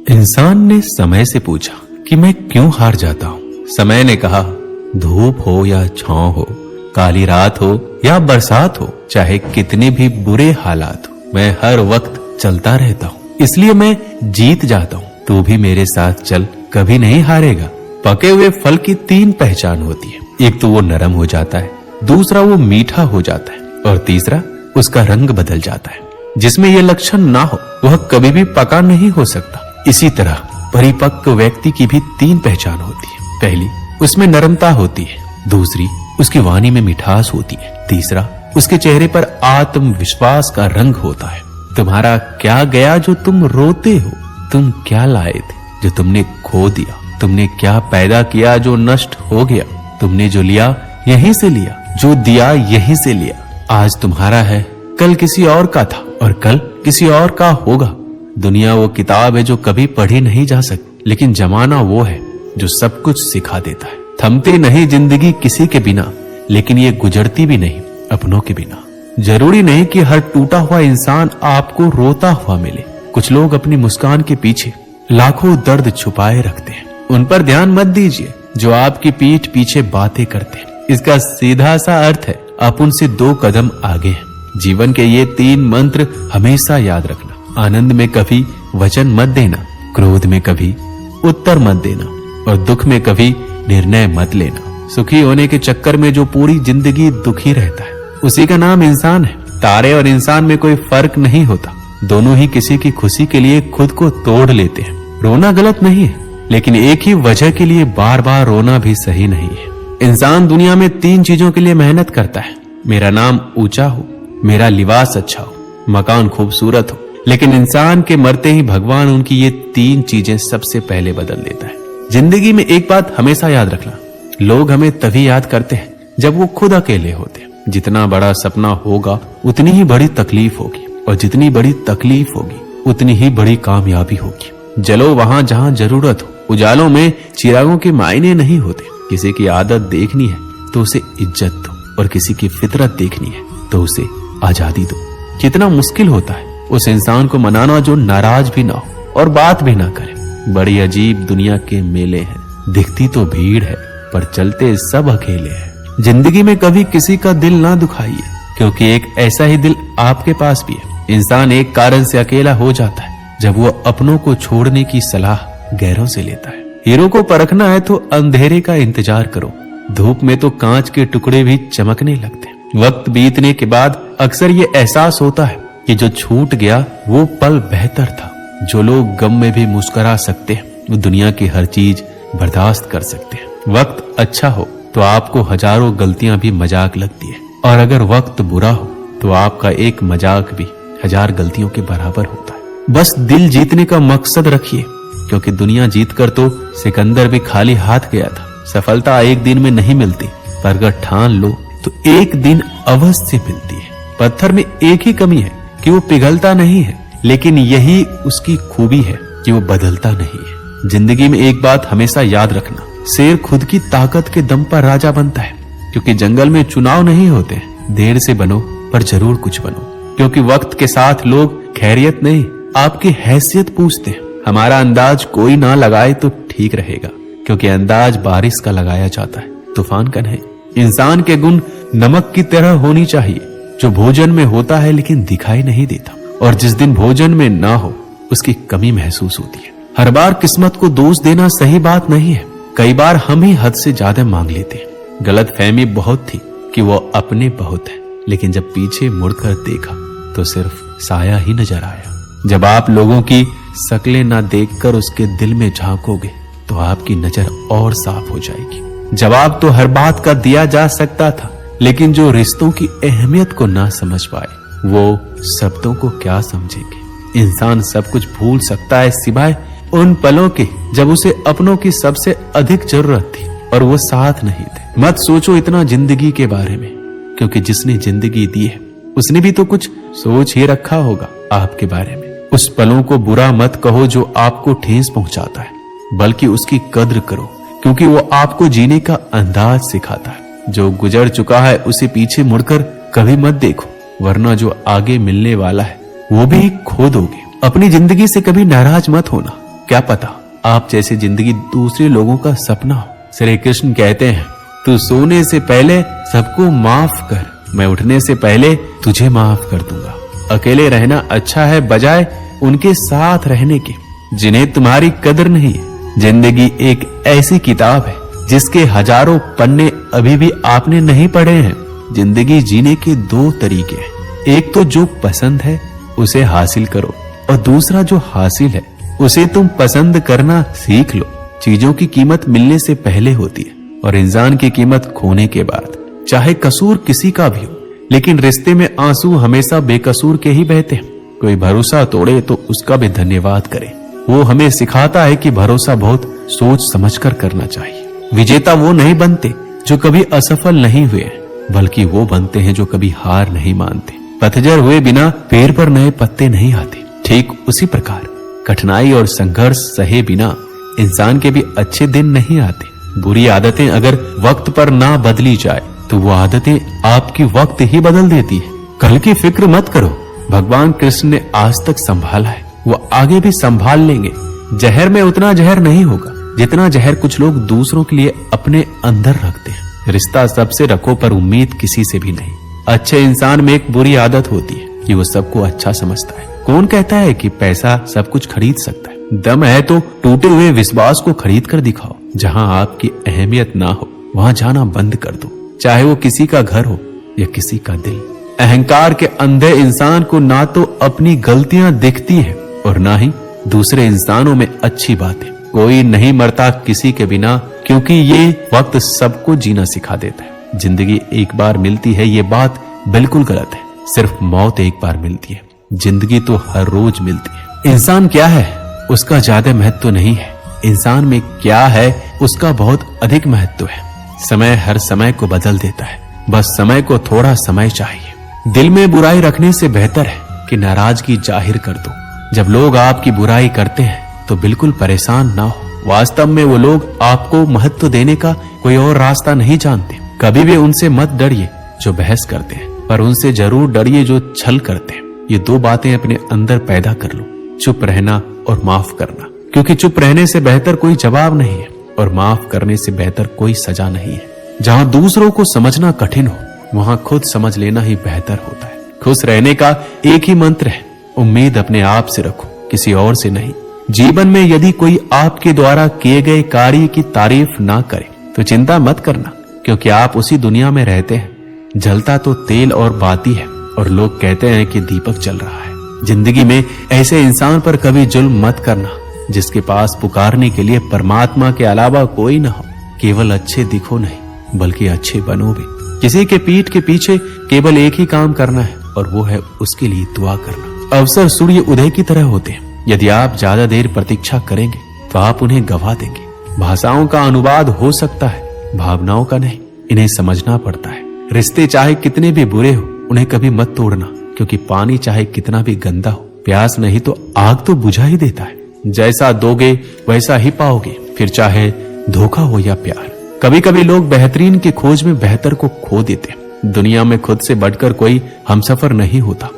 इंसान ने समय से पूछा कि मैं क्यों हार जाता हूँ। समय ने कहा, धूप हो या छांव हो, काली रात हो या बरसात हो, चाहे कितने भी बुरे हालात हो, मैं हर वक्त चलता रहता हूँ, इसलिए मैं जीत जाता हूँ। तू भी मेरे साथ चल, कभी नहीं हारेगा। पके हुए फल की 3 पहचान होती है। एक तो वो नरम हो जाता है, दूसरा वो मीठा हो जाता है और तीसरा उसका रंग बदल जाता है। जिसमें ये लक्षण ना हो वह कभी भी पका नहीं हो सकता। इसी तरह परिपक्व व्यक्ति की भी 3 पहचान होती है। पहली, उसमें नरमता होती है। दूसरी, उसकी वाणी में मिठास होती है। तीसरा, उसके चेहरे पर आत्मविश्वास का रंग होता है। तुम्हारा क्या गया जो तुम रोते हो? तुम क्या लाए थे जो तुमने खो दिया? तुमने क्या पैदा किया जो नष्ट हो गया? तुमने जो लिया यहीं से लिया, जो दिया यहीं से लिया। आज तुम्हारा है, कल किसी और का था और कल किसी और का होगा। दुनिया वो किताब है जो कभी पढ़ी नहीं जा सकती, लेकिन जमाना वो है जो सब कुछ सिखा देता है। थमती नहीं जिंदगी किसी के बिना, लेकिन ये गुजरती भी नहीं अपनों के बिना। जरूरी नहीं कि हर टूटा हुआ इंसान आपको रोता हुआ मिले। कुछ लोग अपनी मुस्कान के पीछे लाखों दर्द छुपाए रखते हैं। उन पर ध्यान मत दीजिए जो आपकी पीठ पीछे बातें करते हैं। इसका सीधा सा अर्थ है आप उनसे 2 कदम आगे हैं। जीवन के ये 3 मंत्र हमेशा याद रखना। आनंद में कभी वचन मत देना, क्रोध में कभी उत्तर मत देना और दुख में कभी निर्णय मत लेना। सुखी होने के चक्कर में जो पूरी जिंदगी दुखी रहता है, उसी का नाम इंसान है। तारे और इंसान में कोई फर्क नहीं होता। दोनों ही किसी की खुशी के लिए खुद को तोड़ लेते हैं। रोना गलत नहीं है, लेकिन एक ही वजह के लिए बार बार रोना भी सही नहीं है। इंसान दुनिया में 3 चीजों के लिए मेहनत करता है। मेरा नाम ऊंचा हो, मेरा लिबास अच्छा हो, मकान खूबसूरत हो। लेकिन इंसान के मरते ही भगवान उनकी ये 3 चीजें सबसे पहले बदल देता है। जिंदगी में एक बात हमेशा याद रखना, लोग हमें तभी याद करते हैं जब वो खुद अकेले होते हैं। जितना बड़ा सपना होगा उतनी ही बड़ी तकलीफ होगी, और जितनी बड़ी तकलीफ होगी उतनी ही बड़ी कामयाबी होगी। जलो वहां जहां जरूरत हो। उजालों में चिरागों के मायने नहीं होते। किसी की आदत देखनी है तो उसे इज्जत दो, और किसी की फितरत देखनी है तो उसे आजादी दो। कितना मुश्किल होता है उस इंसान को मनाना जो नाराज भी ना हो और बात भी ना करे। बड़ी अजीब दुनिया के मेले हैं। दिखती तो भीड़ है पर चलते सब अकेले हैं। जिंदगी में कभी किसी का दिल ना दुखाइए, क्योंकि एक ऐसा ही दिल आपके पास भी है। इंसान एक कारण से अकेला हो जाता है जब वो अपनों को छोड़ने की सलाह गैरों से लेता है। हीरो को परखना है तो अंधेरे का इंतजार करो। धूप में तो कांच के टुकड़े भी चमकने लगते हैं। वक्त बीतने के बाद अक्सर ये एहसास होता है कि जो छूट गया वो पल बेहतर था। जो लोग गम में भी मुस्कुरा सकते हैं, वो दुनिया की हर चीज बर्दाश्त कर सकते हैं। वक्त अच्छा हो तो आपको हजारों गलतियां भी मजाक लगती है, और अगर वक्त बुरा हो तो आपका एक मजाक भी 1000 गलतियों के बराबर होता है। बस दिल जीतने का मकसद रखिए, क्योंकि दुनिया जीतकर तो सिकंदर भी खाली हाथ गया था। सफलता एक दिन में नहीं मिलती, पर अगर ठान लो तो एक दिन अवश्य मिलती है। पत्थर में एक ही कमी है कि वो पिघलता नहीं है, लेकिन यही उसकी खूबी है कि वो बदलता नहीं है। जिंदगी में एक बात हमेशा याद रखना, शेर खुद की ताकत के दम पर राजा बनता है। क्योंकि जंगल में चुनाव नहीं होते। देर से बनो पर जरूर कुछ बनो, क्योंकि वक्त के साथ लोग खैरियत नहीं आपकी हैसियत पूछते हैं। हमारा अंदाज कोई ना लगाए तो ठीक रहेगा, क्योंकि अंदाज बारिश का लगाया जाता है, तूफान का नहीं। इंसान के गुण नमक की तरह होनी चाहिए, जो भोजन में होता है लेकिन दिखाई नहीं देता, और जिस दिन भोजन में ना हो उसकी कमी महसूस होती है। हर बार किस्मत को दोष देना सही बात नहीं है। कई बार हम ही हद से ज्यादा मांग लेते हैं। गलत फहमी बहुत थी कि वो अपने बहुत है, लेकिन जब पीछे मुड़कर देखा तो सिर्फ साया ही नजर आया। जब आप लोगों की शक्लें ना देखकर उसके दिल में झांकोगे तो आपकी नजर और साफ हो जाएगी। जवाब तो हर बात का दिया जा सकता था, लेकिन जो रिश्तों की अहमियत को ना समझ पाए वो शब्दों को क्या समझेंगे। इंसान सब कुछ भूल सकता है सिवाय उन पलों के जब उसे अपनों की सबसे अधिक जरूरत थी और वो साथ नहीं थे। मत सोचो इतना जिंदगी के बारे में, क्योंकि जिसने जिंदगी दी है उसने भी तो कुछ सोच ही रखा होगा आपके बारे में। उस पलों को बुरा मत कहो जो आपको ठेस पहुंचाता है, बल्कि उसकी कद्र करो, क्योंकि वो आपको जीने का अंदाज सिखाता है। जो गुजर चुका है उसे पीछे मुड़कर कभी मत देखो, वरना जो आगे मिलने वाला है वो भी खो दोगे। अपनी जिंदगी से कभी नाराज मत होना, क्या पता आप जैसी जिंदगी दूसरे लोगों का सपना हो। श्री कृष्ण कहते हैं, तू सोने से पहले सबको माफ कर, मैं उठने से पहले तुझे माफ कर दूंगा। अकेले रहना अच्छा है बजाय उनके साथ रहने के जिन्हें तुम्हारी कदर नहीं है। जिंदगी एक ऐसी किताब है जिसके हजारों पन्ने अभी भी आपने नहीं पढ़े हैं। जिंदगी जीने के दो तरीके हैं, एक तो जो पसंद है उसे हासिल करो, और दूसरा जो हासिल है उसे तुम पसंद करना सीख लो। चीजों की कीमत मिलने से पहले होती है और इंसान की कीमत खोने के बाद। चाहे कसूर किसी का भी हो, लेकिन रिश्ते में आंसू हमेशा बेकसूर के ही बहते हैं। कोई भरोसा तोड़े तो उसका भी धन्यवाद करे। वो हमें सिखाता है कि भरोसा बहुत सोच समझकर करना चाहिए। विजेता वो नहीं बनते जो कभी असफल नहीं हुए, बल्कि वो बनते हैं जो कभी हार नहीं मानते। पतझड़ हुए बिना पेड़ पर नए पत्ते नहीं आते। ठीक उसी प्रकार कठिनाई और संघर्ष सहे बिना इंसान के भी अच्छे दिन नहीं आते। बुरी आदतें अगर वक्त पर ना बदली जाए तो वो आदतें आपकी वक्त ही बदल देती है। कल की फिक्र मत करो, भगवान कृष्ण ने आज तक संभाला है, वो आगे भी संभाल लेंगे। जहर में उतना जहर नहीं होगा जितना जहर कुछ लोग दूसरों के लिए अपने अंदर रखते हैं। रिश्ता सबसे रखो पर उम्मीद किसी से भी नहीं। अच्छे इंसान में एक बुरी आदत होती है कि वो सबको अच्छा समझता है। कौन कहता है कि पैसा सब कुछ खरीद सकता है? दम है तो टूटे हुए विश्वास को खरीद कर दिखाओ। जहां आपकी अहमियत ना हो वहां जाना बंद कर दो, चाहे वो किसी का घर हो या किसी का दिल। अहंकार के अंधे इंसान को ना तो अपनी गलतियां दिखती है और ना ही दूसरे इंसानों में अच्छी बातें। कोई नहीं मरता किसी के बिना, क्योंकि ये वक्त सबको जीना सिखा देता है। जिंदगी एक बार मिलती है ये बात बिल्कुल गलत है। सिर्फ मौत एक बार मिलती है, जिंदगी तो हर रोज मिलती है। इंसान क्या है उसका ज्यादा महत्व नहीं है, इंसान में क्या है उसका बहुत अधिक महत्व है। समय हर समय को बदल देता है, बस समय को थोड़ा समय चाहिए। दिल में बुराई रखने से बेहतर है कि नाराजगी जाहिर कर दो। जब लोग आपकी बुराई करते हैं तो बिल्कुल परेशान ना हो। वास्तव में वो लोग आपको महत्व देने का कोई और रास्ता नहीं जानते। कभी भी उनसे मत डरिए जो बहस करते हैं, पर उनसे जरूर डरिए जो छल करते हैं। ये दो बातें अपने अंदर पैदा कर लो, चुप रहना और माफ करना, क्योंकि चुप रहने से बेहतर कोई जवाब नहीं है और माफ करने से बेहतर कोई सजा नहीं है। जहां दूसरों को समझना कठिन हो वहां खुद समझ लेना ही बेहतर होता है। खुश रहने का एक ही मंत्र है, उम्मीद अपने आप से रखो, किसी और से नहीं। जीवन में यदि कोई आपके द्वारा किए गए कार्य की तारीफ ना करे तो चिंता मत करना, क्योंकि आप उसी दुनिया में रहते हैं। जलता तो तेल और बाती है और लोग कहते हैं कि दीपक जल रहा है। जिंदगी में ऐसे इंसान पर कभी जुल्म मत करना जिसके पास पुकारने के लिए परमात्मा के अलावा कोई ना हो। केवल अच्छे दिखो नहीं बल्कि अच्छे बनो भी। किसी के पीठ के पीछे केवल एक ही काम करना है और वो है उसके लिए दुआ करना। अवसर सूर्य उदय की तरह होते हैं, यदि आप ज्यादा देर प्रतीक्षा करेंगे तो आप उन्हें गवा देंगे। भाषाओं का अनुवाद हो सकता है, भावनाओं का नहीं। इन्हें समझना पड़ता है। रिश्ते चाहे कितने भी बुरे हो उन्हें कभी मत तोड़ना, क्योंकि पानी चाहे कितना भी गंदा हो प्यास नहीं तो आग तो बुझा ही देता है। जैसा दोगे वैसा ही पाओगे, फिर चाहे धोखा हो या प्यार। कभी कभी लोग बेहतरीन की खोज में बेहतर को खो देते हैं। दुनिया में खुद से बढ़कर कोई हमसफर नहीं होता।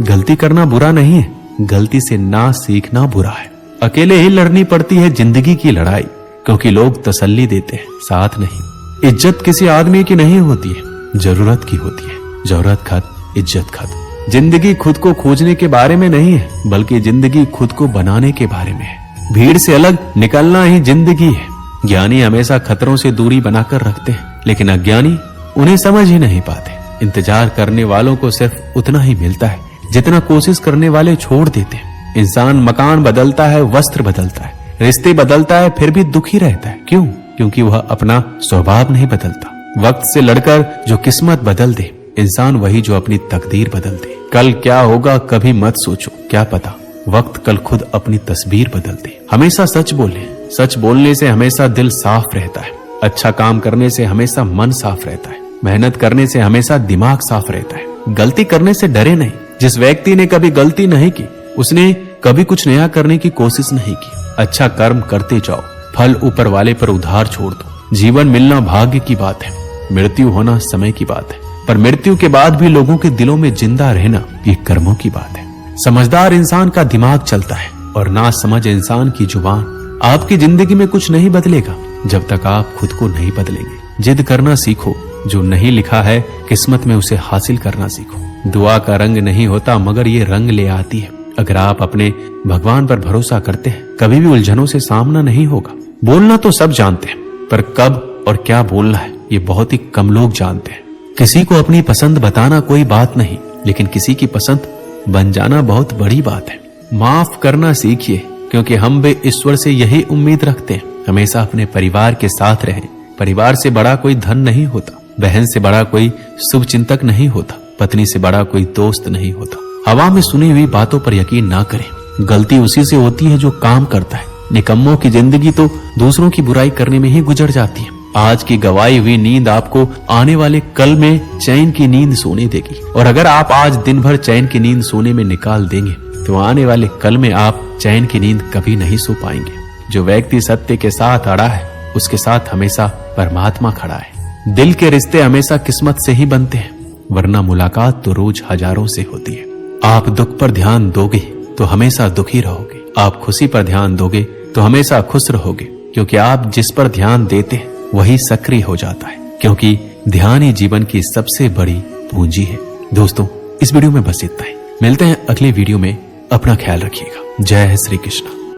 गलती करना बुरा नहीं है, गलती से ना सीखना बुरा है। अकेले ही लड़नी पड़ती है जिंदगी की लड़ाई, क्योंकि लोग तसल्ली देते हैं, साथ नहीं। इज्जत किसी आदमी की नहीं होती है, जरूरत की होती है। जरूरत खत्म, इज्जत खत्म। जिंदगी खुद को खोजने के बारे में नहीं है, बल्कि जिंदगी खुद को बनाने के बारे में है। भीड़ से अलग निकलना ही जिंदगी है। ज्ञानी हमेशा खतरों से दूरी बनाकर रखते हैं, लेकिन अज्ञानी उन्हें समझ ही नहीं पाते। इंतजार करने वालों को सिर्फ उतना ही मिलता है जितना कोशिश करने वाले छोड़ देते हैं। इंसान मकान बदलता है, वस्त्र बदलता है, रिश्ते बदलता है, फिर भी दुखी रहता है। क्यों? क्योंकि वह अपना स्वभाव नहीं बदलता। वक्त से लड़कर जो किस्मत बदल दे इंसान वही जो अपनी तकदीर बदल दे। कल क्या होगा कभी मत सोचो, क्या पता वक्त कल खुद अपनी तस्वीर बदल दे। हमेशा सच बोले, सच बोलने से हमेशा दिल साफ रहता है। अच्छा काम करने से हमेशा मन साफ रहता है। मेहनत करने से हमेशा दिमाग साफ रहता है। गलती करने से डरे नहीं। जिस व्यक्ति ने कभी गलती नहीं की उसने कभी कुछ नया करने की कोशिश नहीं की। अच्छा कर्म करते जाओ, फल ऊपर वाले पर उधार छोड़ दो। जीवन मिलना भाग्य की बात है, मृत्यु होना समय की बात है, पर मृत्यु के बाद भी लोगों के दिलों में जिंदा रहना ये कर्मों की बात है। समझदार इंसान का दिमाग चलता है, और ना समझ इंसान की जुबान आपकी जिंदगी में कुछ नहीं बदलेगा जब तक आप खुद को नहीं बदलेंगे। जिद करना सीखो, जो नहीं लिखा है किस्मत में उसे हासिल करना सीखो। दुआ का रंग नहीं होता मगर ये रंग ले आती है। अगर आप अपने भगवान पर भरोसा करते हैं कभी भी उलझनों से सामना नहीं होगा। बोलना तो सब जानते हैं पर कब और क्या बोलना है ये बहुत ही कम लोग जानते हैं। किसी को अपनी पसंद बताना कोई बात नहीं, लेकिन किसी की पसंद बन जाना बहुत बड़ी बात है। माफ करना सीखिए, क्योंकि हम भी ईश्वर से यही उम्मीद रखते हैं। हमेशा अपने परिवार के साथ रहें। परिवार से बड़ा कोई धन नहीं होता, बहन से बड़ा कोई शुभ चिंतक नहीं होता, पत्नी से बड़ा कोई दोस्त नहीं होता। हवा में सुनी हुई बातों पर यकीन ना करें। गलती उसी से होती है जो काम करता है। निकम्मों की जिंदगी तो दूसरों की बुराई करने में ही गुजर जाती है। आज की गवाई हुई नींद आपको आने वाले कल में चैन की नींद सोने देगी, और अगर आप आज दिन भर चैन की नींद सोने में निकाल देंगे तो आने वाले कल में आप चैन की नींद कभी नहीं सो पाएंगे। जो व्यक्ति सत्य के साथ अड़ा है उसके साथ हमेशा परमात्मा खड़ा है। दिल के रिश्ते हमेशा किस्मत से ही बनते हैं, वरना मुलाकात तो रोज हजारों से होती है। आप दुख पर ध्यान दोगे तो हमेशा दुखी रहोगे, आप खुशी पर ध्यान दोगे तो हमेशा खुश रहोगे, क्योंकि आप जिस पर ध्यान देते हैं वही सक्रिय हो जाता है, क्योंकि ध्यान ही जीवन की सबसे बड़ी पूंजी है। दोस्तों, इस वीडियो में बस इतना ही। मिलते हैं अगले वीडियो में। अपना ख्याल रखिएगा। जय श्री कृष्ण।